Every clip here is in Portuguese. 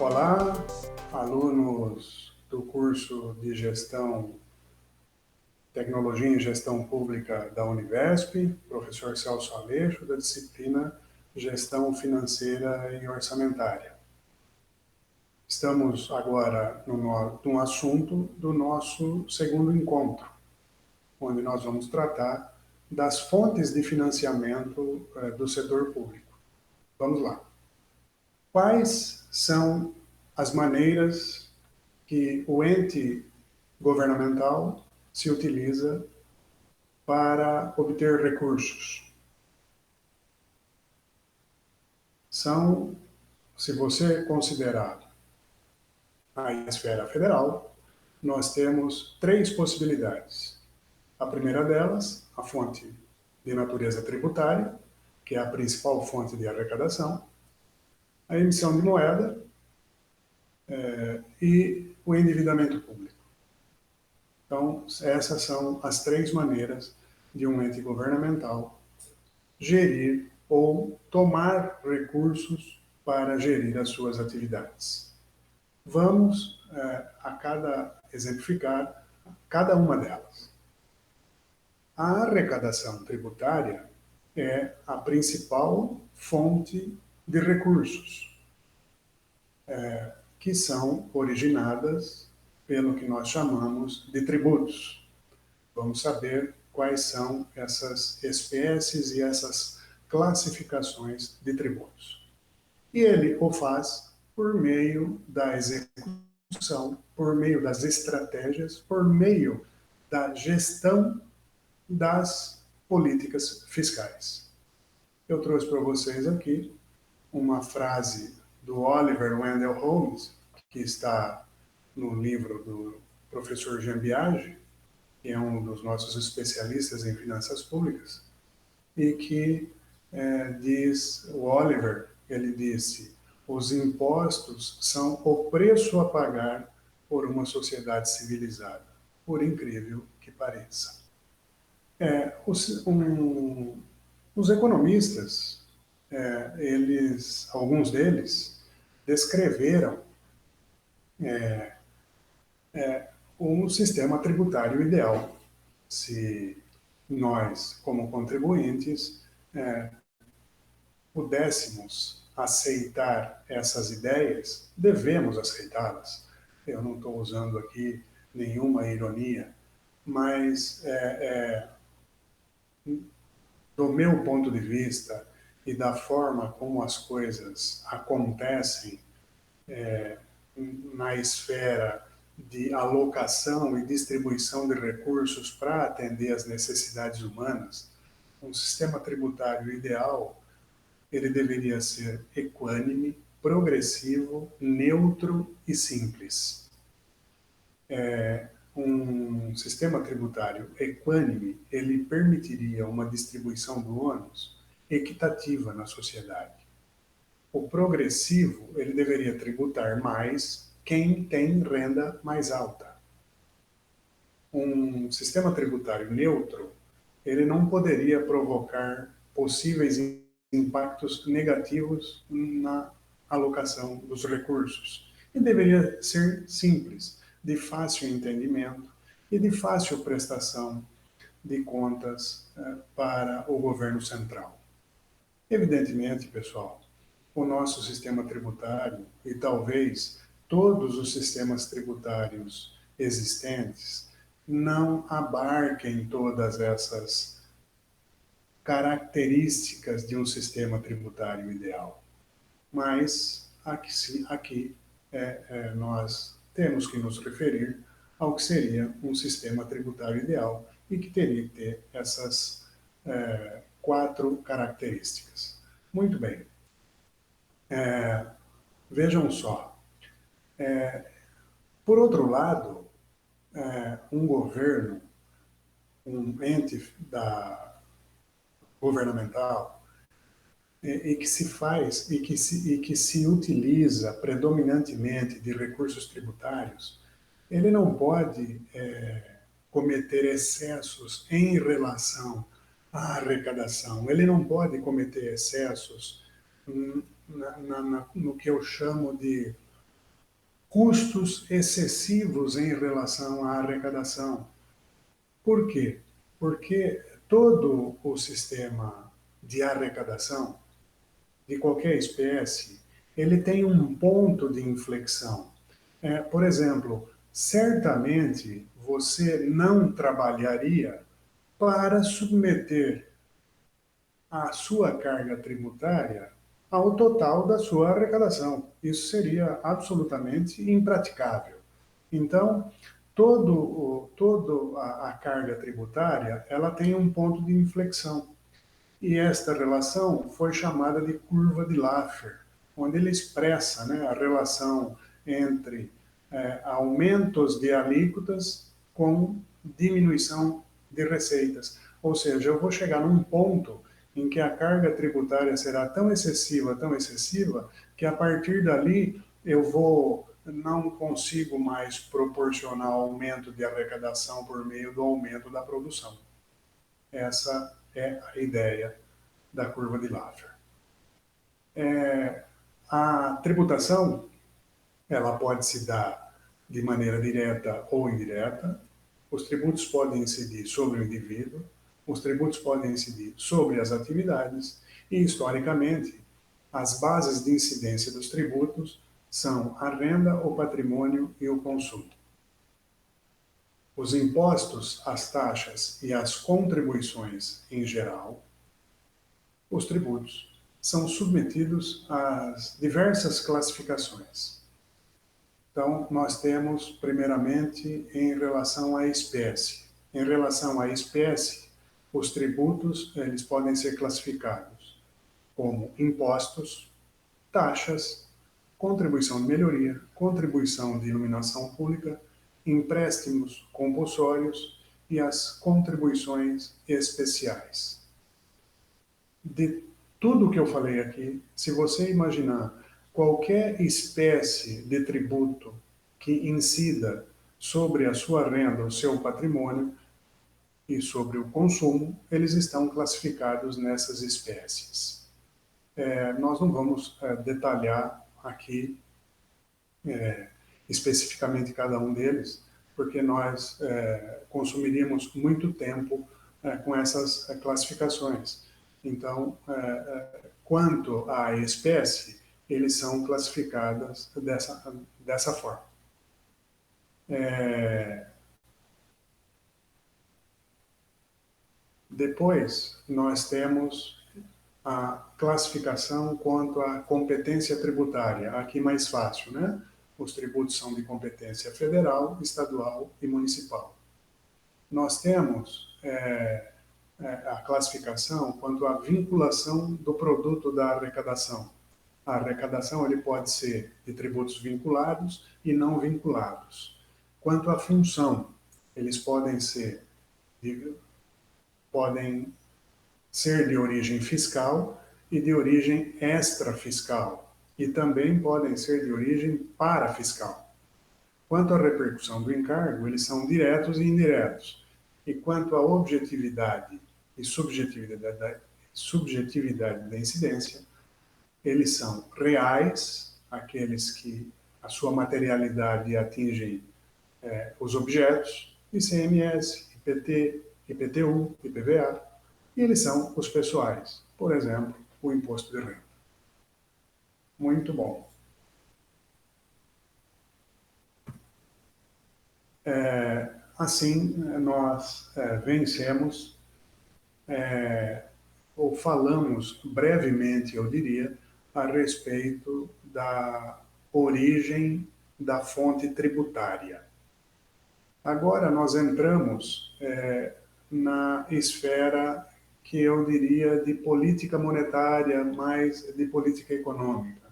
Olá, alunos do curso de Gestão, Tecnologia e Gestão Pública da Univesp, professor Celso Aleixo, da disciplina Gestão Financeira e Orçamentária. Estamos agora no assunto do nosso segundo encontro, onde nós vamos tratar das fontes de financiamento do setor público. Vamos lá. Quais são as maneiras que o ente governamental se utiliza para obter recursos? São, se você considerar a esfera federal, nós temos três possibilidades. A primeira delas, a fonte de natureza tributária, que é a principal fonte de arrecadação, a emissão de moeda e o endividamento público. Então, essas são as três maneiras de um ente governamental gerir ou tomar recursos para gerir as suas atividades. Vamos exemplificar cada uma delas. A arrecadação tributária é a principal fonte de recursos, que são originadas pelo que nós chamamos de tributos. Vamos saber quais são essas espécies e essas classificações de tributos. E ele o faz por meio da execução, por meio das estratégias, por meio da gestão das políticas fiscais. Eu trouxe para vocês aqui uma frase do Oliver Wendell Holmes, que está no livro do professor Jean Biagi, que é um dos nossos especialistas em finanças públicas, e que o Oliver, ele disse: os impostos são o preço a pagar por uma sociedade civilizada, por incrível que pareça. Os economistas, alguns deles, descreveram um sistema tributário ideal. Se nós, como contribuintes, pudéssemos aceitar essas ideias, devemos aceitá-las. Eu não estou usando aqui nenhuma ironia, mas do meu ponto de vista e da forma como as coisas acontecem na esfera de alocação e distribuição de recursos para atender às necessidades humanas, um sistema tributário ideal, ele deveria ser equânime, progressivo, neutro e simples. Um sistema tributário equânime, ele permitiria uma distribuição do ônus equitativa na sociedade. O progressivo, ele deveria tributar mais quem tem renda mais alta. Um sistema tributário neutro, ele não poderia provocar possíveis impactos negativos na alocação dos recursos. E deveria ser simples, de fácil entendimento e de fácil prestação de contas para o governo central. Evidentemente, pessoal, o nosso sistema tributário e talvez todos os sistemas tributários existentes não abarquem todas essas características de um sistema tributário ideal. Mas aqui nós temos que nos referir ao que seria um sistema tributário ideal e que teria que ter essas quatro características. Muito bem. Vejam só. Por outro lado, um governo, um ente governamental, e que se faz e que se utiliza predominantemente de recursos tributários, ele não pode cometer excessos em relação à arrecadação. Ele não pode cometer excessos no que eu chamo de custos excessivos em relação à arrecadação. Por quê? Porque todo o sistema de arrecadação de qualquer espécie, ele tem um ponto de inflexão. Por exemplo, certamente você não trabalharia para submeter a sua carga tributária ao total da sua arrecadação. Isso seria absolutamente impraticável. Então, toda a carga tributária ela tem um ponto de inflexão. E esta relação foi chamada de curva de Laffer, onde ele expressa, né, a relação entre aumentos de alíquotas com diminuição de receitas. Ou seja, eu vou chegar num ponto em que a carga tributária será tão excessiva, que a partir dali não consigo mais proporcionar aumento de arrecadação por meio do aumento da produção. Essa é a ideia da curva de Laffer. A tributação, ela pode se dar de maneira direta ou indireta. Os tributos podem incidir sobre o indivíduo, os tributos podem incidir sobre as atividades e, historicamente, as bases de incidência dos tributos são a renda, o patrimônio e o consumo. Os impostos, as taxas e as contribuições em geral, os tributos, são submetidos às diversas classificações. Então, nós temos, primeiramente, em relação à espécie. Em relação à espécie, os tributos eles podem ser classificados como impostos, taxas, contribuição de melhoria, contribuição de iluminação pública, empréstimos compulsórios e as contribuições especiais. De tudo que eu falei aqui, se você imaginar qualquer espécie de tributo que incida sobre a sua renda, o seu patrimônio e sobre o consumo, eles estão classificados nessas espécies. Nós não vamos detalhar aqui especificamente cada um deles, porque nós consumiríamos muito tempo com essas classificações. Então, quanto à espécie, eles são classificados dessa forma. Depois, nós temos a classificação quanto à competência tributária. Aqui mais fácil, né? Os tributos são de competência federal, estadual e municipal. Nós temos a classificação quanto à vinculação do produto da arrecadação. A arrecadação ele pode ser de tributos vinculados e não vinculados. Quanto à função, eles podem ser de origem fiscal e de origem extrafiscal, e também podem ser de origem parafiscal. Quanto à repercussão do encargo, eles são diretos e indiretos. E quanto à objetividade e subjetividade da incidência, eles são reais, aqueles que a sua materialidade atingem os objetos, ICMS, IPT, IPTU, IPVA, e eles são os pessoais, por exemplo, o imposto de renda. Muito bom. Assim, nós vencemos, ou falamos brevemente, eu diria, a respeito da origem da fonte tributária. Agora nós entramos na esfera que eu diria de política monetária, mais de política econômica.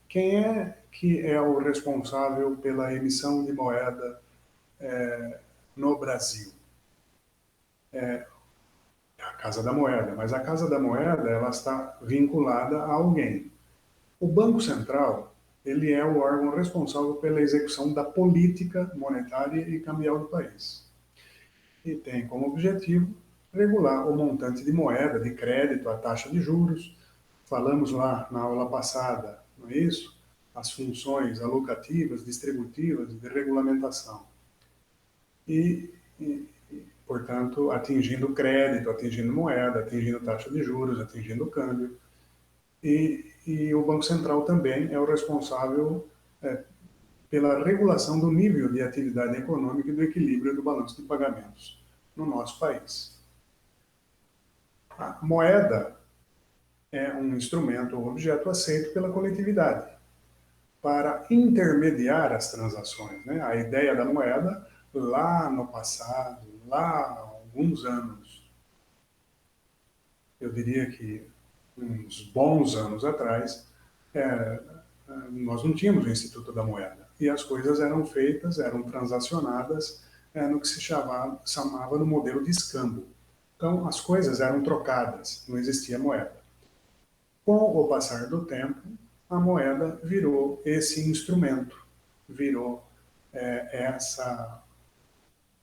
Quem é que é o responsável pela emissão de moeda no Brasil? A Casa da Moeda, mas a Casa da Moeda ela está vinculada a alguém. O Banco Central ele é o órgão responsável pela execução da política monetária e cambial do país. E tem como objetivo regular o montante de moeda, de crédito, a taxa de juros. Falamos lá na aula passada, não é isso? as funções alocativas, distributivas e de regulamentação. Portanto, atingindo crédito, atingindo moeda, atingindo taxa de juros, atingindo câmbio. E o Banco Central também é o responsável pela regulação do nível de atividade econômica e do equilíbrio do balanço de pagamentos no nosso país. A moeda é um instrumento ou objeto aceito pela coletividade para intermediar as transações, né? A ideia da moeda, lá no passado, lá há alguns anos, eu diria que uns bons anos atrás, nós não tínhamos o Instituto da Moeda. E as coisas eram feitas, eram transacionadas no que se chamava no modelo de escambo. Então, as coisas eram trocadas, não existia moeda. Com o passar do tempo, a moeda virou esse instrumento, virou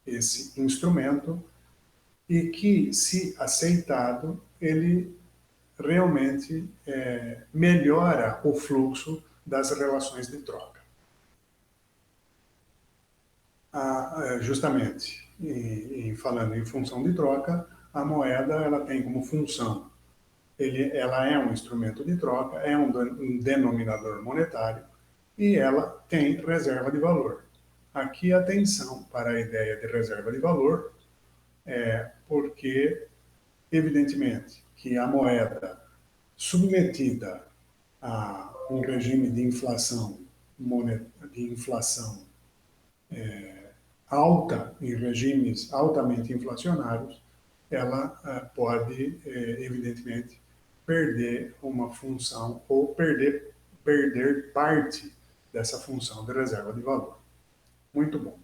esse instrumento e que, se aceitado, ele realmente melhora o fluxo das relações de troca. Justamente, falando em função de troca, a moeda ela tem como função, ela é um instrumento de troca, é um denominador monetário e ela tem reserva de valor. Aqui atenção para a ideia de reserva de valor, porque, evidentemente, que a moeda submetida a um regime de inflação, alta, em regimes altamente inflacionários, ela pode, evidentemente, perder uma função ou perder parte dessa função de reserva de valor. Muito bom.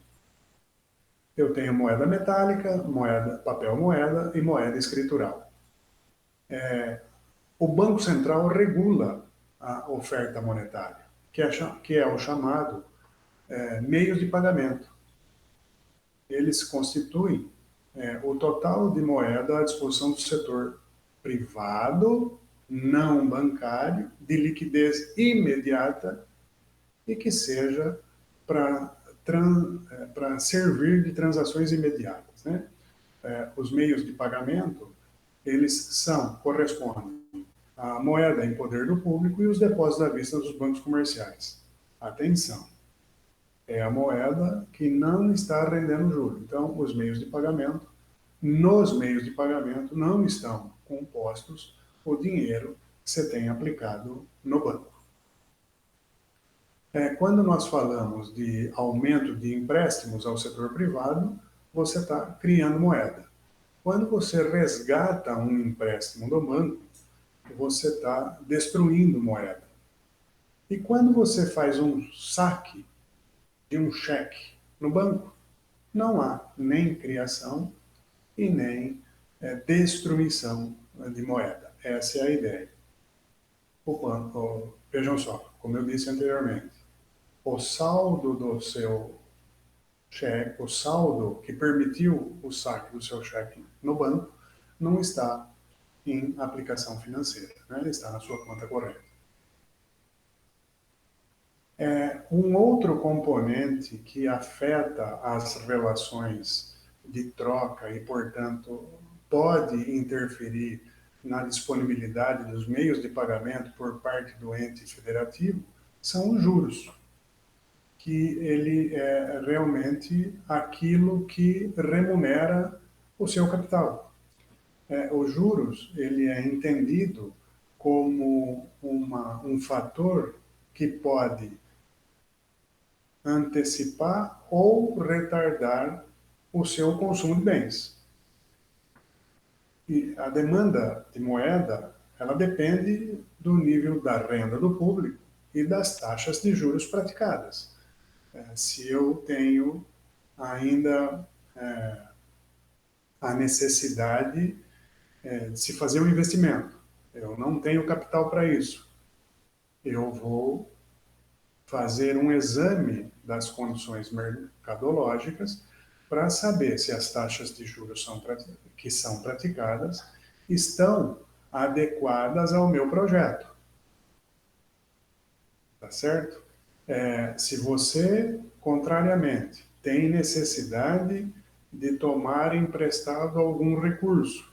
Eu tenho moeda metálica, papel moeda e moeda escritural. O Banco Central regula a oferta monetária, que é o chamado meios de pagamento. Eles constituem o total de moeda à disposição do setor privado, não bancário, de liquidez imediata e que seja para servir de transações imediatas, né? Os meios de pagamento, eles correspondem à moeda em poder do público e os depósitos à vista dos bancos comerciais. Atenção! É a moeda que não está rendendo juros. Então, os meios de pagamento, nos meios de pagamento não estão compostos o dinheiro que você tem aplicado no banco. Quando nós falamos de aumento de empréstimos ao setor privado, você está criando moeda. Quando você resgata um empréstimo do banco, você está destruindo moeda. E quando você faz um saque de um cheque no banco, não há nem criação e nem destruição de moeda. Essa é a ideia. Vejam só, como eu disse anteriormente, o saldo do seu cheque, o saldo que permitiu o saque do seu cheque no banco, não está em aplicação financeira, né? Ele está na sua conta corrente. Um outro componente que afeta as relações de troca e, portanto, pode interferir na disponibilidade dos meios de pagamento por parte do ente federativo são os juros, que ele é realmente aquilo que remunera o seu capital. Os juros, ele é entendido como um fator que pode antecipar ou retardar o seu consumo de bens. E a demanda de moeda, ela depende do nível da renda do público e das taxas de juros praticadas. Se eu tenho ainda a necessidade de se fazer um investimento, eu não tenho capital para isso, eu vou fazer um exame das condições mercadológicas para saber se as taxas de juros que são praticadas estão adequadas ao meu projeto. Tá tá certo? Se você, contrariamente, tem necessidade de tomar emprestado algum recurso,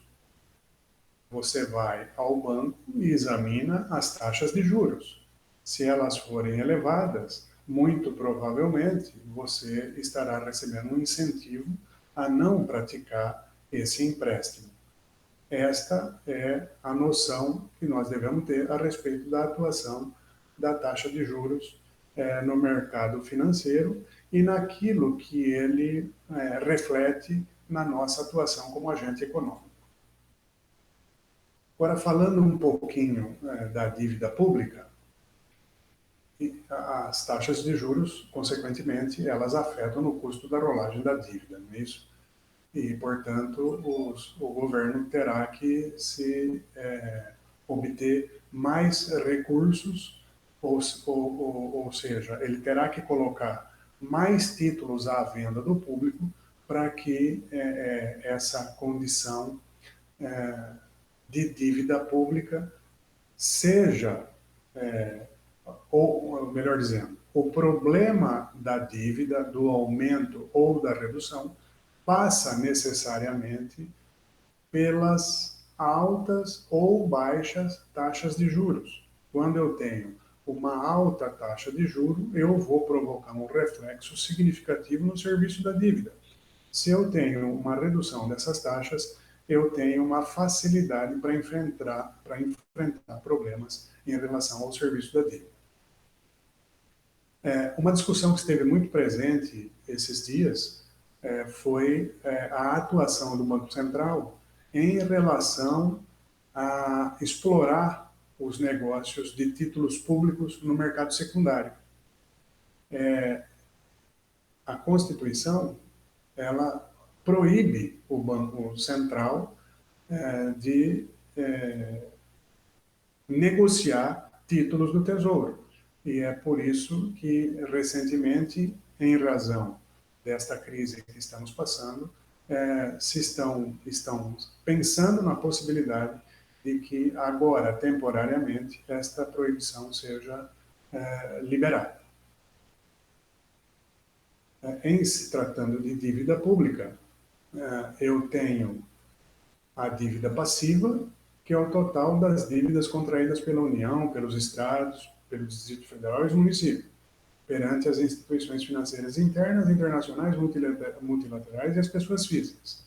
você vai ao banco e examina as taxas de juros. Se elas forem elevadas, muito provavelmente você estará recebendo um incentivo a não praticar esse empréstimo. Esta é a noção que nós devemos ter a respeito da atuação da taxa de juros no mercado financeiro e naquilo que ele reflete na nossa atuação como agente econômico. Agora, falando um pouquinho da dívida pública, as taxas de juros, consequentemente, elas afetam no custo da rolagem da dívida, não é isso? E, portanto, o governo terá que obter mais recursos, ou seja, ele terá que colocar mais títulos à venda do público para que essa condição de dívida pública seja, ou melhor dizendo, o problema da dívida, do aumento ou da redução, passa necessariamente pelas altas ou baixas taxas de juros. Quando eu tenho uma alta taxa de juros, eu vou provocar um reflexo significativo no serviço da dívida. Se eu tenho uma redução dessas taxas, eu tenho uma facilidade para enfrentar problemas em relação ao serviço da dívida. Uma discussão que esteve muito presente esses dias foi a atuação do Banco Central em relação a explorar os negócios de títulos públicos no mercado secundário. A Constituição, ela proíbe o Banco Central de negociar títulos do Tesouro. E é por isso que, recentemente, em razão desta crise que estamos passando, estão pensando na possibilidade de que agora, temporariamente, esta proibição seja liberada. Em se tratando de dívida pública, eu tenho a dívida passiva, que é o total das dívidas contraídas pela União, pelos Estados, pelo Distrito Federal e os municípios, perante as instituições financeiras internas, internacionais, multilaterais e as pessoas físicas.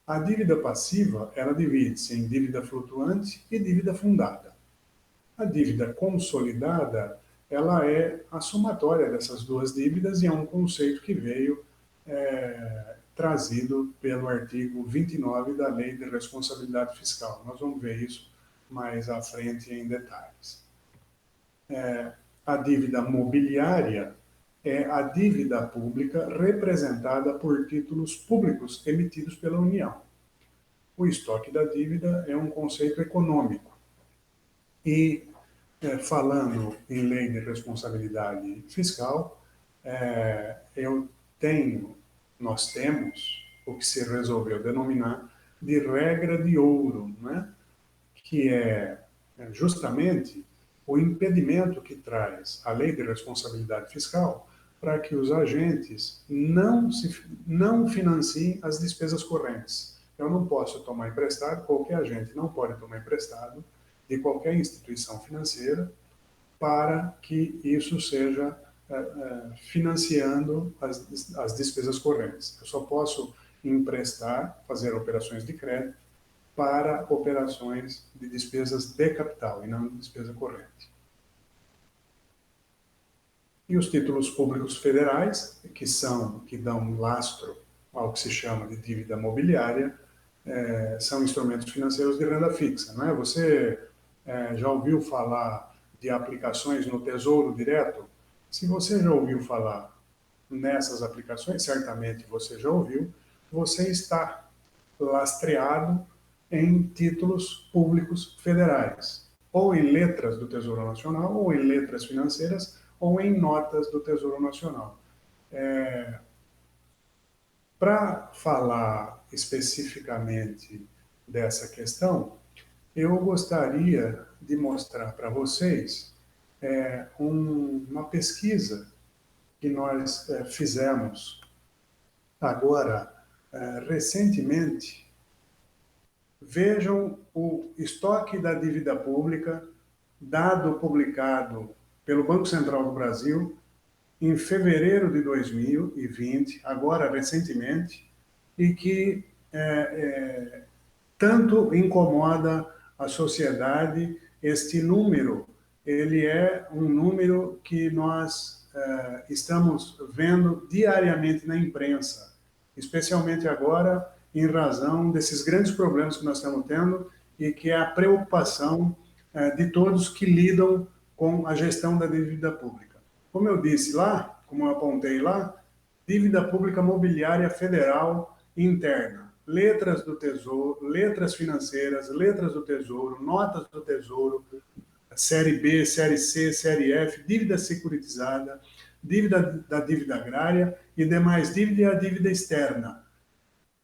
A dívida passiva, ela divide-se em dívida flutuante e dívida fundada. A dívida consolidada, ela é a somatória dessas duas dívidas e é um conceito que veio trazido pelo artigo 29 da Lei de Responsabilidade Fiscal. Nós vamos ver isso mais à frente em detalhes. A dívida mobiliária é a dívida pública representada por títulos públicos emitidos pela União. O estoque da dívida é um conceito econômico. E, falando em lei de responsabilidade fiscal, nós temos o que se resolveu denominar de regra de ouro, né? Que é justamente o impedimento que traz a lei de responsabilidade fiscal para que os agentes não financiem as despesas correntes. Eu não posso tomar emprestado, qualquer agente não pode tomar emprestado de qualquer instituição financeira para que isso seja financiando as despesas correntes. Eu só posso emprestar, fazer operações de crédito para operações de despesas de capital e não de despesa corrente. E os títulos públicos federais, que dão lastro ao que se chama de dívida mobiliária, são instrumentos financeiros de renda fixa. Não é? Você já ouviu falar de aplicações no Tesouro Direto? Se você já ouviu falar nessas aplicações, certamente você já ouviu, você está lastreado em títulos públicos federais, ou em letras do Tesouro Nacional, ou em letras financeiras, ou em notas do Tesouro Nacional. Para falar especificamente dessa questão, eu gostaria de mostrar para vocês uma pesquisa que nós fizemos agora, recentemente. Vejam o estoque da dívida pública, dado publicado pelo Banco Central do Brasil em fevereiro de 2020, agora recentemente, e que tanto incomoda a sociedade. Este número, ele é um número que nós estamos vendo diariamente na imprensa, especialmente agora em razão desses grandes problemas que nós estamos tendo e que é a preocupação de todos que lidam com a gestão da dívida pública. Como eu disse lá, como eu apontei lá, dívida pública mobiliária federal interna, letras do Tesouro, letras financeiras, letras do Tesouro, notas do Tesouro, Série B, Série C, Série F, dívida securitizada, dívida da dívida agrária e demais dívida e a dívida externa,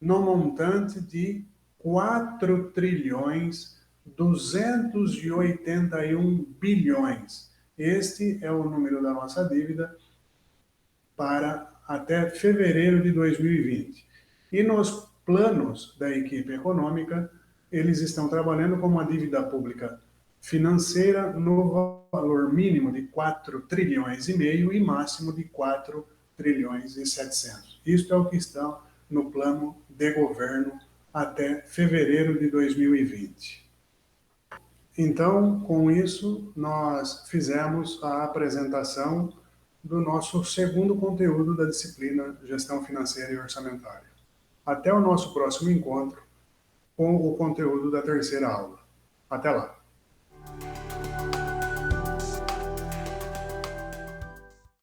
no montante de 4 trilhões 281 bilhões. Este é o número da nossa dívida para até fevereiro de 2020. E nos planos da equipe econômica, eles estão trabalhando com uma dívida pública financeira no valor mínimo de 4 trilhões e meio e máximo de 4 trilhões e 700. Isto é o que está no plano de governo até fevereiro de 2020. Então, com isso, nós fizemos a apresentação do nosso segundo conteúdo da disciplina Gestão Financeira e Orçamentária. Até o nosso próximo encontro com o conteúdo da terceira aula. Até lá!